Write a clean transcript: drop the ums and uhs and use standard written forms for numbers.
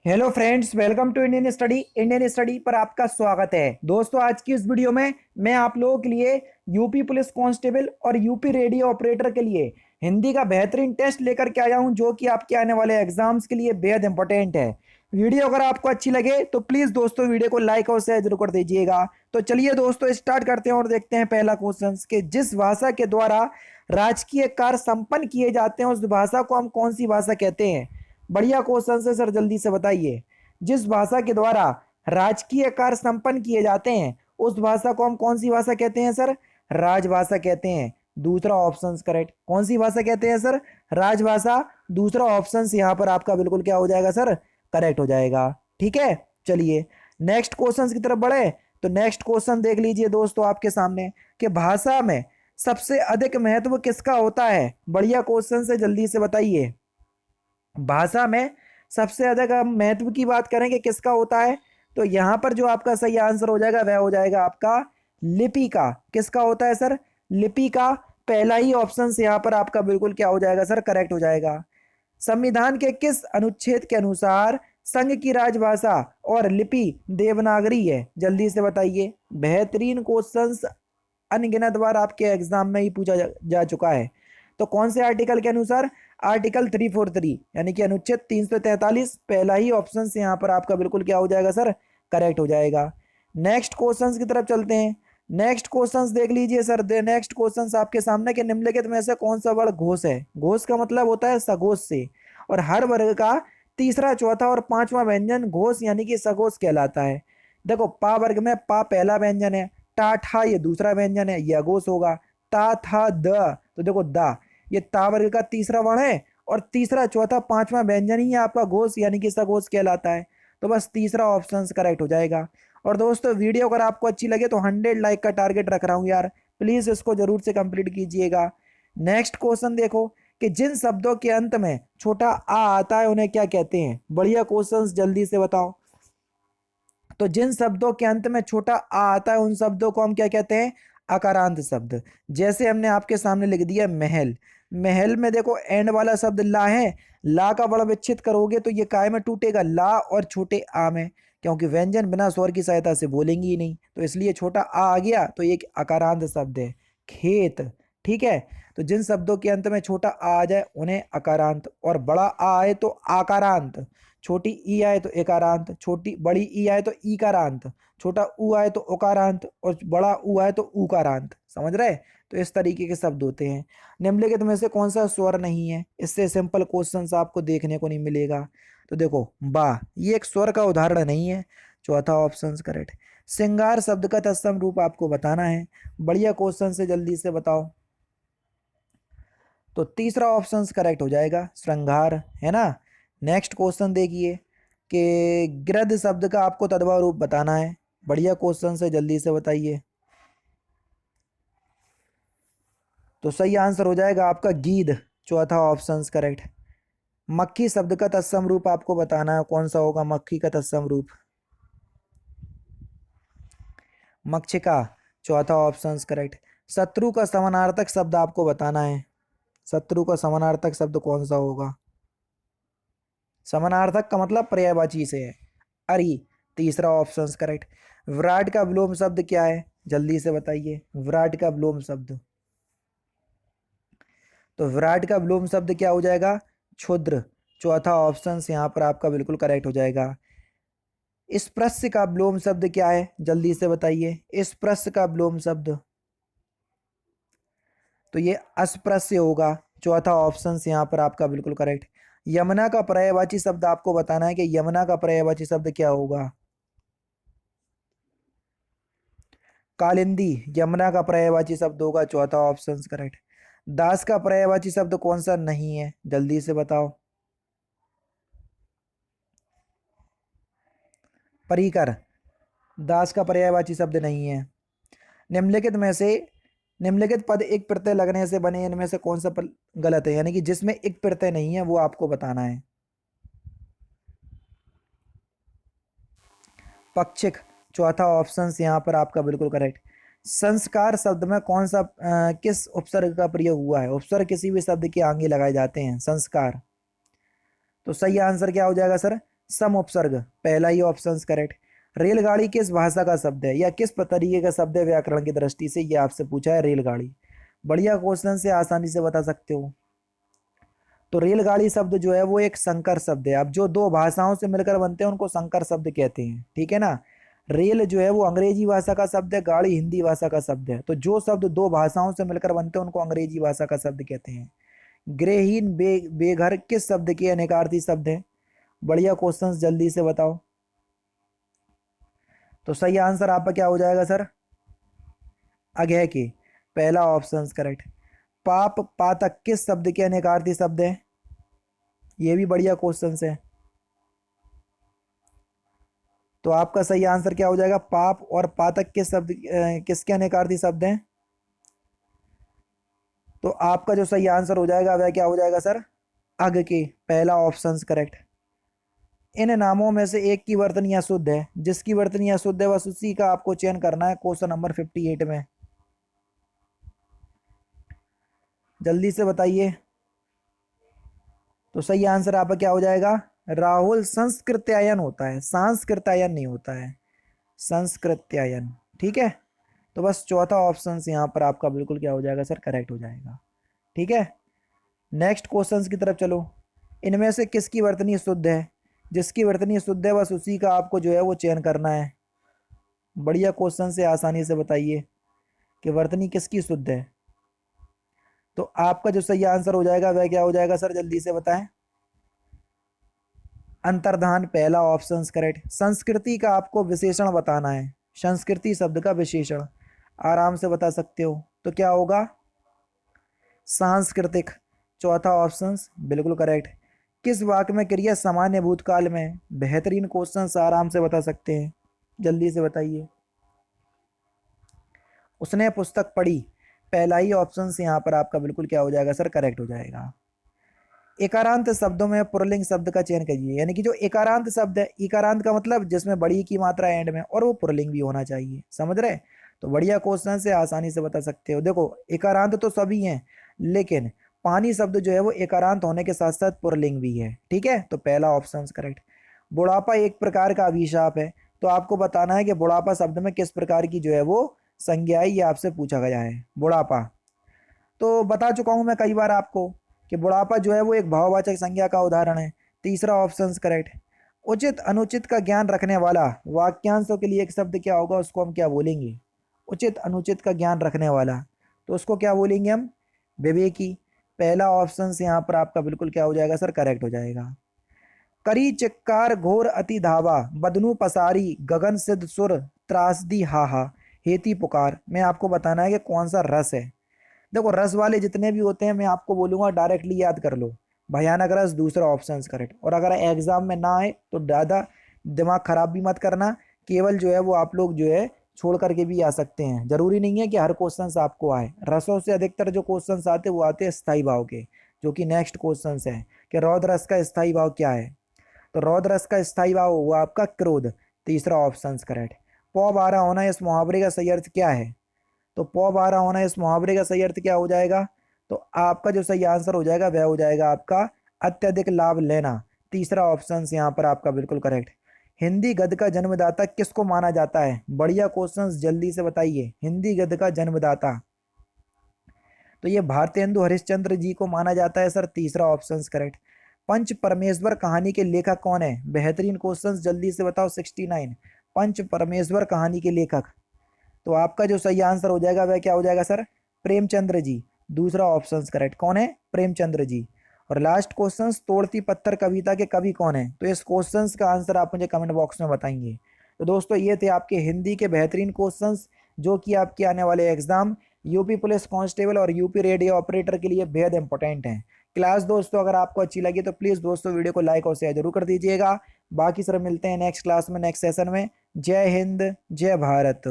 Hello friends, welcome to Indian study पर आपका स्वागत है। दोस्तों, आज की इस वीडियो में मैं आप लोगों के लिए यूपी पुलिस कांस्टेबल और यूपी रेडियो ऑपरेटर के लिए हिंदी का बेहतरीन टेस्ट लेकर के आया हूं, जो कि आपके आने वाले एग्जाम्स के लिए बेहद इंपॉर्टेंट है। वीडियो अगर आपको अच्छी लगे तो प्लीज़ दोस्तों वीडियो को लाइक और शेयर जरूर कर दीजिएगा। तो चलिए दोस्तों, स्टार्ट करते हैं और देखते हैं पहला क्वेश्चन कि जिस भाषा के द्वारा राजकीय कार्य संपन्न किए जाते हैं उस भाषा को हम कौन सी भाषा कहते हैं। बढ़िया क्वेश्चन है सर, जल्दी से बताइए। जिस भाषा के द्वारा राजकीय कार्य संपन्न किए जाते हैं उस भाषा को हम कौन सी भाषा कहते हैं सर? राजभाषा कहते हैं। दूसरा ऑप्शन करेक्ट। कौन सी भाषा कहते हैं सर? राजभाषा। दूसरा ऑप्शन यहाँ पर आपका बिल्कुल क्या हो जाएगा सर? करेक्ट हो जाएगा। ठीक है, चलिए नेक्स्ट क्वेश्चन की तरफ बढ़े। तो नेक्स्ट क्वेश्चन देख लीजिए दोस्तों आपके सामने कि भाषा में सबसे अधिक महत्व किसका होता है। बढ़िया क्वेश्चन से, जल्दी से बताइए। भाषा में सबसे अधिक हम महत्व की बात करेंगे किसका होता है, तो यहां पर जो आपका सही आंसर हो जाएगा वह हो जाएगा आपका लिपि का। किसका होता है सर? लिपि का। पहला ही ऑप्शन से यहां पर आपका बिल्कुल क्या हो जाएगा सर? करेक्ट हो जाएगा। संविधान के किस अनुच्छेद के अनुसार संघ की राजभाषा और लिपि देवनागरी है? जल्दी से बताइए। बेहतरीन क्वेश्चंस अनगिनत बार आपके एग्जाम में ही पूछा जा चुका है। तो कौन से आर्टिकल के अनुसार? आर्टिकल 343 यानी कि अनुच्छेद 343। पहला ही ऑप्शन से यहाँ पर आपका बिल्कुल क्या हो जाएगा सर? करेक्ट हो जाएगा। नेक्स्ट क्वेश्चंस की तरफ चलते हैं। नेक्स्ट क्वेश्चंस देख लीजिए सर। नेक्स्ट क्वेश्चंस आपके सामने के निम्नलिखित में से कौन सा वर्ड घोष है? घोष का मतलब होता है सघोष से, और हर वर्ग का तीसरा, चौथा और पांचवा व्यंजन घोष यानी कि सघोष कहलाता है। देखो, पा वर्ग में पा पहला व्यंजन है, टा ठा ये दूसरा व्यंजन है, यह अघोष होगा। ता था द, तो देखो दा ये ता वर्ग का तीसरा वर्ण है, और तीसरा, चौथा, पांचवा व्यंजन ही आपका घोष यानी कि सघोष कहलाता है। तो बस तीसरा ऑप्शन करेक्ट हो जाएगा। और दोस्तों, वीडियो अगर आपको अच्छी लगे तो 100 लाइक का टारगेट रख रहा हूं यार, प्लीज इसको जरूर से कंप्लीट कीजिएगा। नेक्स्ट क्वेश्चन देखो कि जिन शब्दों के अंत में छोटा आ आता है उन्हें क्या कहते हैं। बढ़िया क्वेश्चंस, जल्दी से बताओ। तो जिन शब्दों के अंत में छोटा आ आता है उन शब्दों को हम क्या कहते हैं? अकारांत शब्द। जैसे हमने आपके सामने लिख दिया महल। महल में देखो एंड वाला शब्द ला है, ला का बड़ा विच्छेद करोगे तो ये काय में टूटेगा? ला और छोटे आ में, क्योंकि व्यंजन बिना स्वर की सहायता से बोलेंगे ही नहीं, तो इसलिए छोटा आ गया, तो ये एक अकारांत शब्द है। खेत। ठीक है, तो जिन शब्दों के अंत में छोटा आ जाए उन्हें अकारांत, और बड़ा आ आए तो आकारांत, छोटी ई आए तो एकारांत, छोटी बड़ी ई आए तो ईकारांत, छोटा ऊ आए तो ओकारांत, और बड़ा ऊ आए तो ऊकारांत। समझ रहे? तो इस तरीके के शब्द होते हैं। निम्नलिखित में से कौन सा स्वर नहीं है? इससे सिंपल क्वेश्चंस आपको देखने को नहीं मिलेगा। तो देखो, बा ये एक स्वर का उदाहरण नहीं है। चौथा ऑप्शन करेक्ट। श्रृंगार शब्द का तत्सम रूप आपको बताना है। बढ़िया क्वेश्चन से, जल्दी से बताओ। तो तीसरा ऑप्शन करेक्ट हो जाएगा, श्रृंगार, है ना। नेक्स्ट क्वेश्चन देखिए कि गृध शब्द का आपको तद्भव रूप बताना है। बढ़िया क्वेश्चन से, जल्दी से बताइए। तो सही आंसर हो जाएगा आपका गीध। चौथा ऑप्शन करेक्ट। मक्खी शब्द का तत्सम रूप आपको बताना है, कौन सा होगा मक्खी का तत्सम रूप? मक्षिका। चौथा ऑप्शन करेक्ट। शत्रु का समानार्थक शब्द आपको बताना है। शत्रु का समानार्थक शब्द कौन सा होगा? समानार्थक का मतलब पर्यायवाची से है। अरि। तीसरा ऑप्शन करेक्ट। विराट का विलोम शब्द क्या है? जल्दी से बताइए। विराट का विलोम शब्द, तो विराट का विलोम शब्द क्या हो जाएगा? क्षुद्र। चौथा ऑप्शन यहाँ पर आपका बिल्कुल करेक्ट हो जाएगा। स्पृश्य का विलोम शब्द क्या है? जल्दी से बताइए। स्पृश्य का विलोम शब्द, तो ये अस्पृश्य होगा। चौथा ऑप्शन यहाँ पर आपका बिल्कुल करेक्ट। यमुना का पर्यायवाची शब्द आपको बताना है कि यमुना का पर्यायवाची शब्द क्या होगा? कालिंदी यमुना का पर्यायवाची शब्द होगा। चौथा ऑप्शन करेक्ट। दास का पर्यायवाची शब्द कौन सा नहीं है? जल्दी से बताओ। परिकर। दास का पर्यायवाची शब्द नहीं है। निम्नलिखित में से निम्नलिखित पद एक प्रत्यय लगने से बने इनमें से कौन सा गलत है, यानी कि जिसमें एक प्रत्यय नहीं है वो आपको बताना है। पक्षिक। चौथा ऑप्शन यहाँ पर आपका बिल्कुल करेक्ट। संस्कार शब्द में कौन सा किस उपसर्ग का प्रयोग हुआ है? उपसर्ग किसी भी शब्द के आगे लगाए जाते हैं। संस्कार, तो सही आंसर क्या हो जाएगा सर? सम उपसर्ग, पहला ही ऑप्शन करेक्ट। रेलगाड़ी किस भाषा का शब्द है या किस तरीके का शब्द है व्याकरण की दृष्टि से, ये आपसे पूछा है रेलगाड़ी। बढ़िया क्वेश्चन से आसानी से बता सकते हो। तो रेलगाड़ी शब्द जो है वो एक संकर शब्द है। अब जो दो भाषाओं से मिलकर बनते हैं उनको संकर शब्द कहते हैं, ठीक है ना। रेल जो है वो अंग्रेजी भाषा का शब्द है, गाड़ी हिंदी भाषा का शब्द है। तो जो शब्द दो भाषाओं से मिलकर बनते हैं उनको अंग्रेजी भाषा का शब्द कहते हैं। गृहहीन बेघर किस शब्द के अनेकार्थी शब्द है। बढ़िया क्वेश्चन, जल्दी से बताओ। तो सही आंसर आपका क्या हो जाएगा सर, अगह के, पहला ऑप्शन करेक्ट। पाप पातक किस शब्द के अनेकार्थी शब्द है, ये भी बढ़िया क्वेश्चन है। तो आपका सही आंसर क्या हो जाएगा, पाप और पातक किस शब्द किसके अनेकार्थी शब्द हैं। तो आपका जो सही आंसर हो जाएगा वह क्या हो जाएगा सर, अग के, पहला ऑप्शन करेक्ट। इन नामों में से एक की वर्तनी अशुद्ध है, जिसकी वर्तनी अशुद्ध है बस उसी का आपको चयन करना है क्वेश्चन नंबर 58 में। जल्दी से बताइए। तो सही आंसर आपका क्या हो जाएगा, राहुल, संस्कृत्यायन होता है, सांस्कृत्यायन नहीं होता है, संस्कृत्यायन, ठीक है। तो बस चौथा ऑप्शन यहाँ पर आपका बिल्कुल क्या हो जाएगा सर, करेक्ट हो जाएगा, ठीक है। नेक्स्ट क्वेश्चन की तरफ चलो। इनमें से किसकी वर्तनी शुद्ध है, जिसकी वर्तनी शुद्ध है बस उसी का आपको जो है वो चयन करना है। बढ़िया क्वेश्चन से आसानी से बताइए कि वर्तनी किसकी शुद्ध है। तो आपका जो सही आंसर हो जाएगा वह क्या हो जाएगा सर, जल्दी से बताएं। अंतर्धान, पहला ऑप्शन करेक्ट। संस्कृति का आपको विशेषण बताना है, संस्कृति शब्द का विशेषण आराम से बता सकते हो, तो क्या होगा, सांस्कृतिक, चौथा ऑप्शन बिल्कुल करेक्ट। किस वाक्य में क्रिया सामान्य भूतकाल में, बेहतरीन क्वेश्चन आराम से बता सकते हैं, जल्दी से बताइए। उसने पुस्तक पढ़ी, पहला ही ऑप्शन यहाँ पर आपका बिल्कुल क्या हो जाएगा सर, करेक्ट हो जाएगा। एकारांत शब्दों में पुल्लिंग शब्द का चयन कीजिए, यानी कि जो एकारांत शब्द है, इकारांत का मतलब जिसमें बड़ी की मात्रा एंड में, और वो पुल्लिंग भी होना चाहिए, समझ रहे। तो बढ़िया क्वेश्चन से आसानी से बता सकते हो। देखो एकारांत तो सभी हैं, लेकिन पानी शब्द जो है वो एकारांत होने के साथ साथ पुल्लिंग भी है, ठीक है। तो पहला ऑप्शन करेक्ट। बुढ़ापा एक प्रकार का अभिशाप है, तो आपको बताना है कि बुढ़ापा शब्द में किस प्रकार की जो है वो संज्ञा है, ये आपसे पूछा गया है। बुढ़ापा तो बता चुका हूं मैं कई बार आपको कि बुढ़ापा जो है वो एक भाववाचक संज्ञा का उदाहरण है। तीसरा ऑप्शन करेक्ट। उचित अनुचित का ज्ञान रखने वाला, वाक्यांशों के लिए एक शब्द क्या होगा, उसको हम क्या बोलेंगे, उचित अनुचित का ज्ञान रखने वाला, तो उसको क्या बोलेंगे हम, विवेकी। पहला ऑप्शन यहाँ पर आपका बिल्कुल क्या हो जाएगा सर, करेक्ट हो जाएगा। करी चिक्कार घोर अति धावा, बदनू पसारी गगन सिद्ध सुर, त्रासदी हाहा, हेती पुकार, में आपको बताना है कि कौन सा रस है। देखो रस वाले जितने भी होते हैं मैं आपको बोलूंगा डायरेक्टली याद कर लो, भयानक रस दूसरा ऑप्शन करेक्ट। और अगर एग्जाम में ना आए तो ज़्यादा दिमाग खराब भी मत करना, केवल जो है वो आप लोग जो है छोड़ करके भी आ सकते हैं, जरूरी नहीं है कि हर क्वेश्चन आपको आए। रसों से अधिकतर जो क्वेश्चन आते हैं वो आते हैं स्थायी भाव के, जो कि नेक्स्ट क्वेश्चन है कि रौद्र रस का स्थायी भाव क्या है। तो रौद्र रस का स्थायी भाव हुआ आपका क्रोध, तीसरा ऑप्शन करेक्ट। पौ बारह होना इस मुहावरे का सही अर्थ क्या है, तो पौ बारह होना इस मुहावरे का सही अर्थ क्या हो जाएगा। तो आपका जो सही आंसर हो जाएगा वह हो जाएगा आपका अत्यधिक लाभ लेना, तीसरा ऑप्शन यहाँ पर आपका बिल्कुल करेक्ट। हिंदी गद्य का जन्मदाता किसको माना जाता है, बढ़िया क्वेश्चन, जल्दी से बताइए। हिंदी गद्य का जन्मदाता तो ये भारतेंदु हरिश्चंद्र जी को माना जाता है सर, तीसरा ऑप्शन करेक्ट। पंच परमेश्वर कहानी के लेखक कौन है, बेहतरीन क्वेश्चन, जल्दी से बताओ। 69, पंच परमेश्वर कहानी के लेखक, तो आपका जो सही आंसर हो जाएगा वह क्या हो जाएगा सर, प्रेमचंद्र जी, दूसरा ऑप्शन करेक्ट। कौन है, प्रेमचंद्र जी। और लास्ट क्वेश्चन, तोड़ती पत्थर कविता के कवि कौन है, तो इस क्वेश्चन का आंसर आप मुझे कमेंट बॉक्स में बताएंगे। तो दोस्तों ये थे आपके हिंदी के बेहतरीन क्वेश्चंस जो कि आपके आने वाले एग्जाम यूपी पुलिस कांस्टेबल और यूपी रेडियो ऑपरेटर के लिए बेहद इंपॉर्टेंट हैं। क्लास दोस्तों अगर आपको अच्छी लगी तो प्लीज़ दोस्तों वीडियो को लाइक और शेयर जरूर कर दीजिएगा। बाकी सर मिलते हैं नेक्स्ट क्लास में, नेक्स्ट सेशन में। जय हिंद, जय भारत।